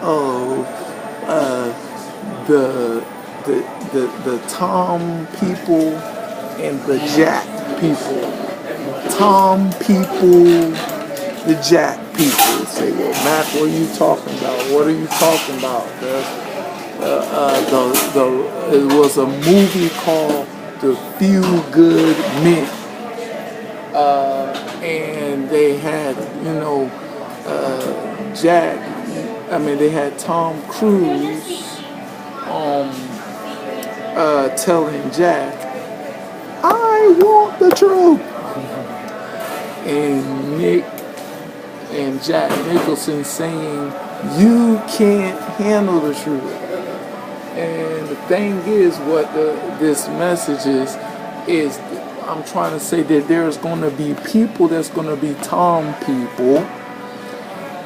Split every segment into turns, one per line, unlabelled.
of the the Tom people and the Jack people. Tom people, the Jack people. Say, well, Mac, what are you talking about? What are you talking about? It was a movie called The Feel Good Men, and they had Jack. I mean, they had Tom Cruise telling Jack, "I want the truth," and Nick and Jack Nicholson saying, "You can't handle the truth." And the thing is, what this message is I'm trying to say that there's going to be people that's going to be Tom people,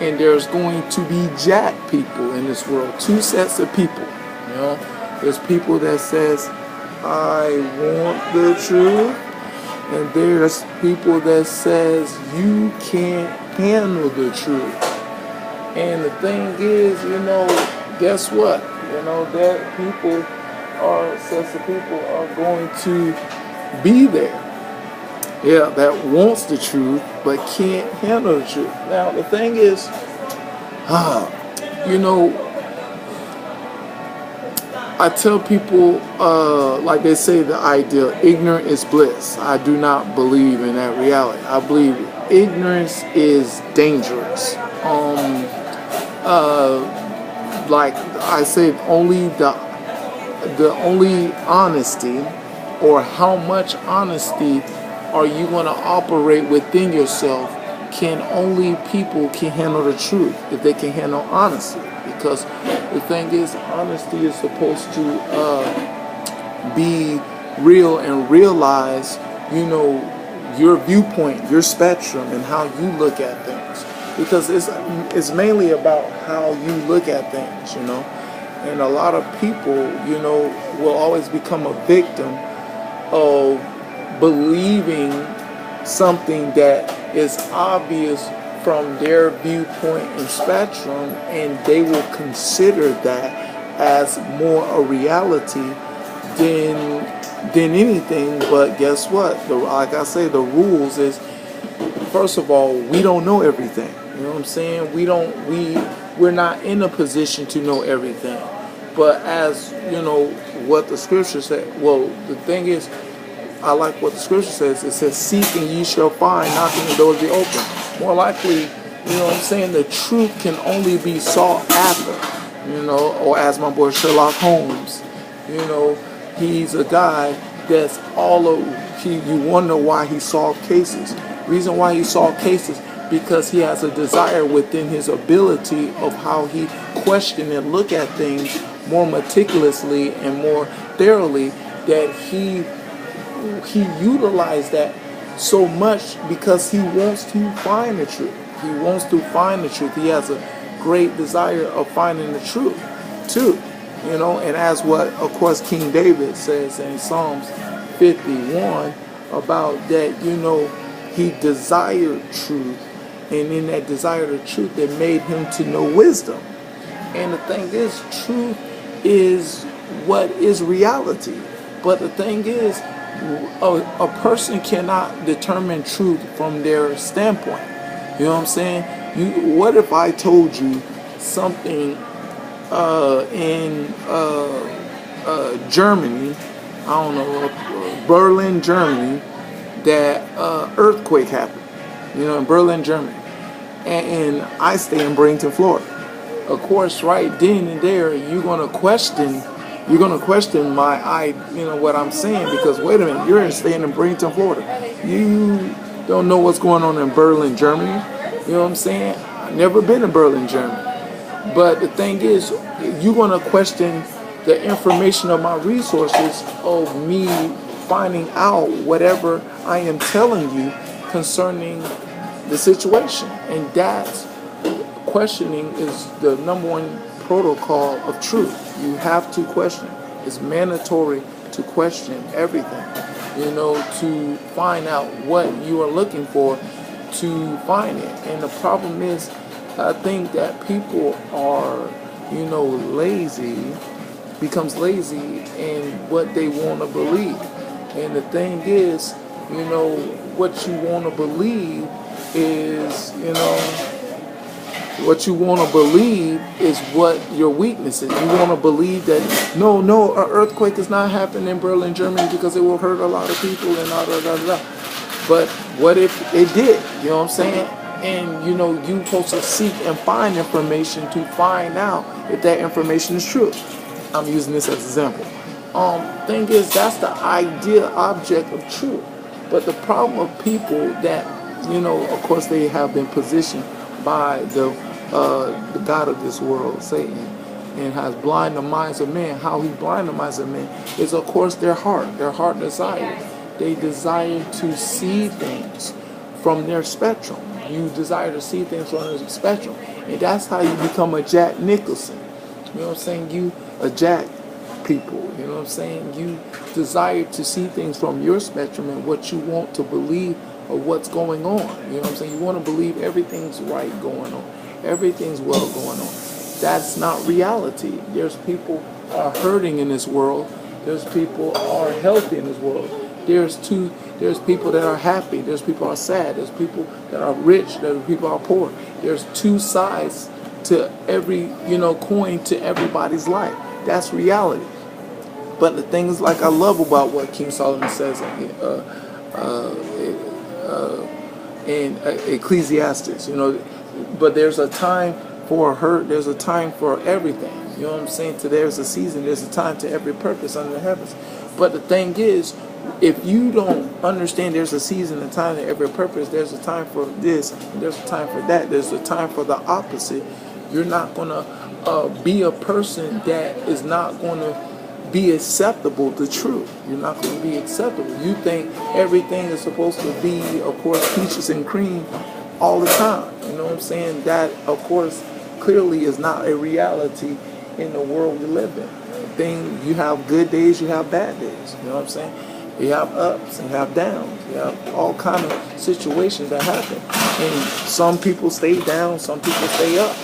and there's going to be Jack people in this world. Two sets of people. There's people that says, "I want the truth," and there's people that says, "You can't handle the truth." And the thing is, guess what? That people sets of people are going to be there. Yeah, that wants the truth but can't handle the truth. Now the thing is, I tell people, like they say, the ideal, ignorant is bliss. I do not believe in that reality. I believe ignorance is dangerous. Like I said, only the only honesty, or how much honesty are you going to operate within yourself, can only people can handle the truth if they can handle honesty. Because the thing is, honesty is supposed to be real and realize, your viewpoint, your spectrum, and how you look at things. Because it's mainly about how you look at things, And a lot of people, will always become a victim of believing something that is obvious from their viewpoint and spectrum, and they will consider that as more a reality than anything. But guess what? Like I say, the rules is, first of all, we don't know everything. You know what I'm saying? We're not in a position to know everything. But as what the scripture said. Well, the thing is, I like what the scripture says. It says, "Seek and ye shall find, knocking the doors be open." More likely, the truth can only be sought after. Or as my boy Sherlock Holmes, he's a guy that's you wonder why he solved cases. Reason why he solved cases, because he has a desire within his ability of how he question and look at things more meticulously and more thoroughly, that he utilized that so much because he wants to find the truth. He wants to find the truth. He has a great desire of finding the truth too. And as what, of course, King David says in Psalms 51 about that, he desired truth, and in that desire of truth, that made him to know wisdom. And the thing is, truth is what is reality. But the thing is, a person cannot determine truth from their standpoint. You know what I'm saying? What if I told you something in Germany, I don't know, Berlin, Germany, that earthquake happened, in Berlin, Germany, and I stay in Bradenton, Florida. Of course, right then and there, you're gonna question my what I'm saying, because wait a minute, you're staying in Bradenton, Florida. You don't know what's going on in Berlin, Germany. You know what I'm saying? I've never been to Berlin, Germany. But the thing is, you're gonna question the information of my resources of me finding out whatever I am telling you concerning the situation. And that's questioning is the number one protocol of truth. You have to question. It's mandatory to question everything, to find out what you are looking for, to find it. And the problem is, I think that people are lazy, becomes lazy in what they want to believe. And the thing is, what you want to believe is, what you want to believe is what your weakness is. You want to believe that no, an earthquake is not happening in Berlin, Germany because it will hurt a lot of people and da da da da. But what if it did? You know what I'm saying? And you're supposed to seek and find information to find out if that information is true. I'm using this as an example. Thing is, that's the ideal object of truth. But the problem of people that, of course, they have been positioned by the God of this world, Satan, and has blinded the minds of men. How he blind the minds of men is, of course, their heart desire. They desire to see things from their spectrum. You desire to see things from their spectrum. And that's how you become a Jack Nicholson. You know what I'm saying? You a Jack people. You know what I'm saying? You desire to see things from your spectrum and what you want to believe of what's going on. You know what I'm saying? You want to believe everything's right going on. Everything's well going on. That's not reality. There's people are hurting in this world. There's people are healthy in this world. There's people that are happy. There's people that are sad. There's people that are rich. There's people that are poor. There's two sides to every, coin to everybody's life. That's reality. But the thing is, like I love about what King Solomon says in Ecclesiastes, but there's a time for hurt. There's a time for everything. You know what I'm saying? There's a season. There's a time to every purpose under the heavens. But the thing is, if you don't understand there's a season and time to every purpose, there's a time for this, and there's a time for that, there's a time for the opposite, you're not going to be a person that is not going to be acceptable to truth. You're not going to be acceptable. You think everything is supposed to be, of course, peaches and cream all the time. You know what I'm saying? That, of course, clearly is not a reality in the world we live in. You have good days, you have bad days. You know what I'm saying? You have ups and you have downs. You have all kind of situations that happen. And some people stay down, some people stay up.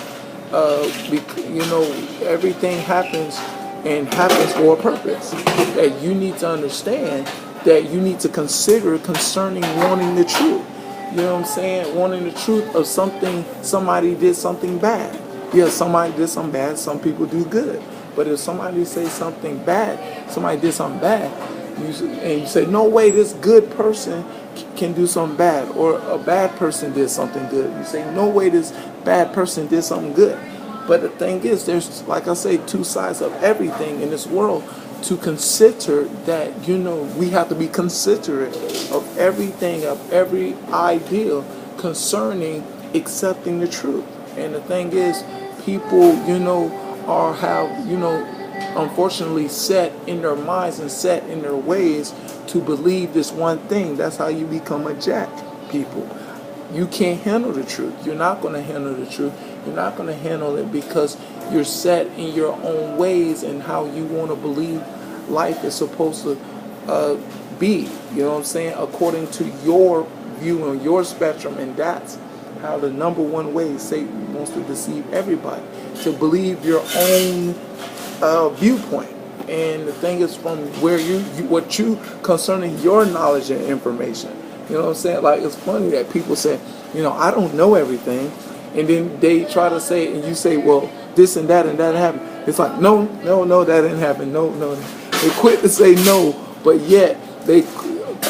Everything happens and happens for a purpose. That you need to understand, that you need to consider concerning wanting the truth. You know what I'm saying? Wanting the truth of something, somebody did something bad. Yeah, somebody did something bad, some people do good. But if somebody says something bad, somebody did something bad, and you say, no way, this good person can do something bad, or a bad person did something good. You say, no way, this bad person did something good. But the thing is, there's, like I say, two sides of everything in this world to consider. That, we have to be considerate of everything, of every ideal concerning accepting the truth. And the thing is, people, unfortunately set in their minds and set in their ways to believe this one thing. That's how you become a Jack, people. You can't handle the truth. You're not going to handle the truth. You're not going to handle it because you're set in your own ways and how you want to believe life is supposed to be. You know what I'm saying? According to your view and your spectrum. And that's how the number one way Satan wants to deceive everybody. To believe your own viewpoint. And the thing is, from where what you concerning your knowledge and information. You know what I'm saying? Like, it's funny that people say, I don't know everything. And then they try to say, and you say, well, this and that happened. It's like, no, that didn't happen. No. They quit to say no, but yet they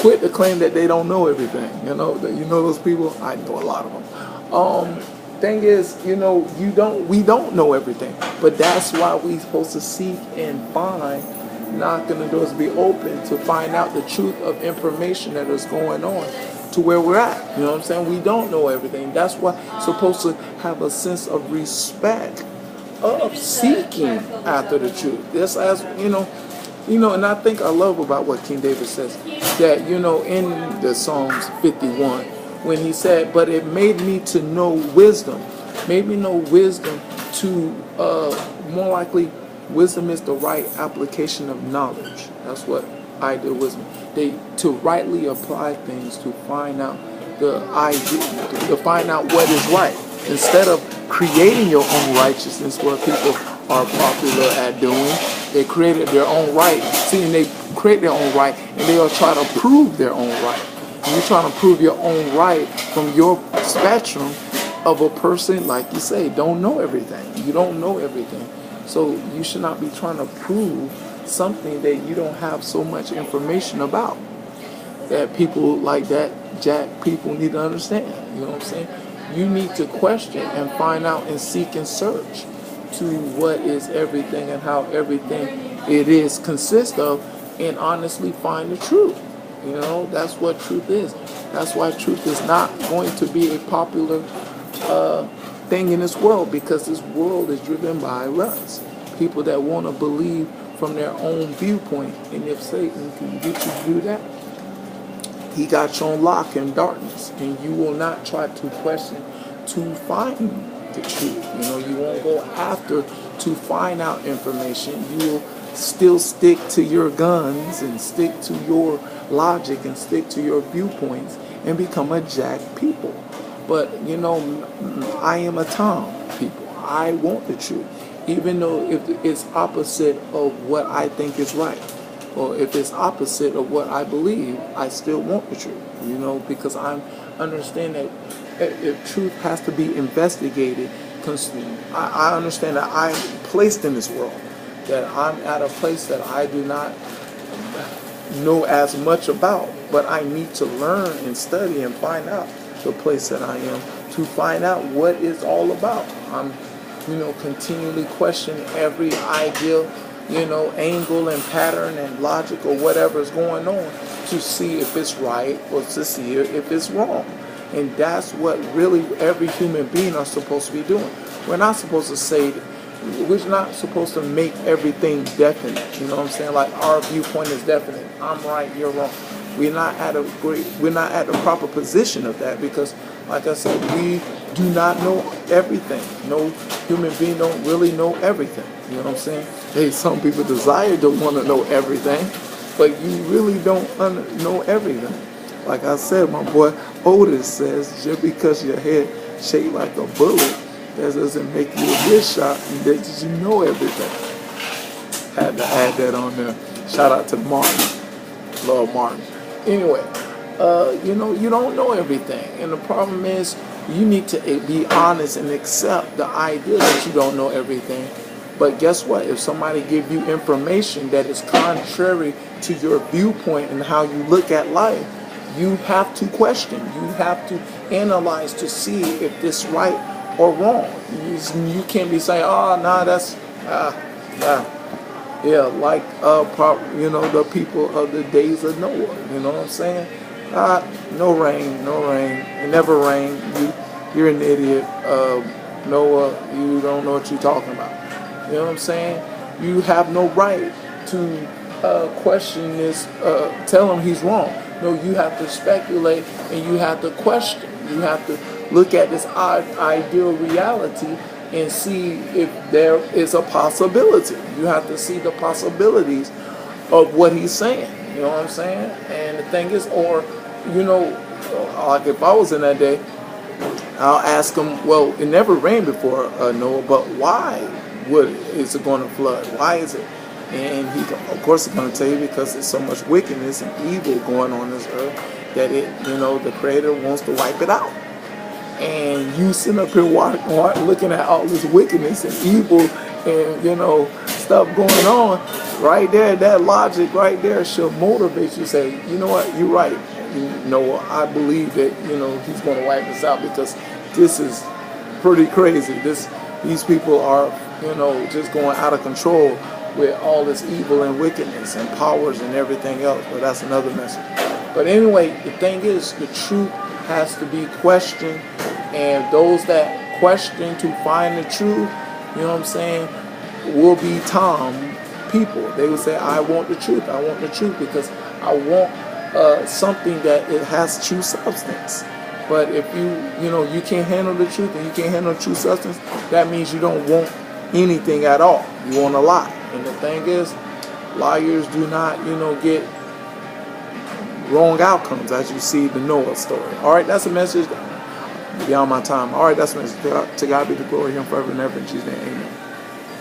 quit to claim that they don't know everything. You know those people? I know a lot of them. Thing is, we don't know everything. But that's why we're supposed to seek and find, knocking the doors be open to find out the truth of information that is going on to where we're at. You know what I'm saying? We don't know everything. That's why we're supposed to have a sense of respect of seeking after the truth. Just as, and I think I love about what King David says, that, in the Psalms 51, when he said, but it made me to know wisdom. Made me know wisdom to, more likely, wisdom is the right application of knowledge. That's what ideal wisdom. To rightly apply things, to find out the idea, to find out what is right, instead of creating your own righteousness, what people are popular at doing. They created their own right. See, and they create their own right, and they'll try to prove their own right. And you're trying to prove your own right from your spectrum of a person, like you say, don't know everything. You don't know everything. So you should not be trying to prove something that you don't have so much information about. That people like that, Jack, people need to understand. You know what I'm saying? You need to question and find out and seek and search to what is everything and how everything it is consists of, and honestly find the truth. You know, that's what truth is. That's why truth is not going to be a popular thing in this world, because this world is driven by us. People that want to believe from their own viewpoint. And if Satan can get you to do that, he got you on lock in darkness, and you will not try to question to find the truth. You know, you won't go after to find out information. You will still stick to your guns and stick to your logic and stick to your viewpoints and become a Jack people. But, you know, I am a Tom people. I want the truth. Even though if it's opposite of what I think is right, or if it's opposite of what I believe, I still want the truth, you know, because I understand that if truth has to be investigated, I understand that I'm placed in this world, that I'm at a place that I do not know as much about, but I need to learn and study and find out the place that I am to find out what it's all about. I'm, you know, continually questioning every idea, you know, angle and pattern and logic or whatever is going on to see if it's right or to see if it's wrong. And that's what really every human being are supposed to be doing. We're not supposed to say, we're not supposed to make everything definite. You know what I'm saying? Like our viewpoint is definite. I'm right, you're wrong. We're not at the proper position of that, because, like I said, we do not know everything. No human being don't really know everything. You know what I'm saying? Hey, some people desire to want to know everything, but you really don't know everything. Like I said, my boy Otis says, just because your head shaped like a bullet, that doesn't make you a good shot, and that you know everything. Had to add that on there. Shout out to Martin. Love Martin. Anyway, you know, you don't know everything. And the problem is, you need to be honest and accept the idea that you don't know everything. But guess what? If somebody give you information that is contrary to your viewpoint and how you look at life, you have to question. You have to analyze to see if this right or wrong. You can't be saying, oh, nah, that's, yeah, like, you know, the people of the days of Noah. You know what I'm saying? No rain. It never rained. You're an idiot. Noah, you don't know what you're talking about. You know what I'm saying? You have no right to question this, tell him he's wrong. No, you have to speculate and you have to question. You have to look at this ideal reality and see if there is a possibility. You have to see the possibilities of what he's saying. You know what I'm saying? And the thing is, or, you know, like if I was in that day, I'll ask him, well, it never rained before, Noah, but why is it going to flood? Why is it? And he, of course, he's going to tell you because there's so much wickedness and evil going on this earth that it, you know, the Creator wants to wipe it out. And you sitting up here looking at all this wickedness and evil and, you know, stuff going on, right there, that logic right there should motivate you to say, you know what, you're right. You know, I believe that, you know, he's going to wipe this out because this is pretty crazy. These people are, you know, just going out of control with all this evil and wickedness and powers and everything else. But that's another message. But anyway, the thing is, the truth has to be questioned, and those that question to find the truth, you know what I'm saying, will be Tom people. They will say, I want the truth. I want the truth because I want something that it has true substance. But if you know, you can't handle the truth and you can't handle true substance, that means you don't want anything at all. You want a lie. And the thing is, liars do not, you know, get wrong outcomes, as you see the Noah story. All right, that's a message. beyond my time. All right, that's my to God be the glory, him forever and ever in Jesus' name. Amen.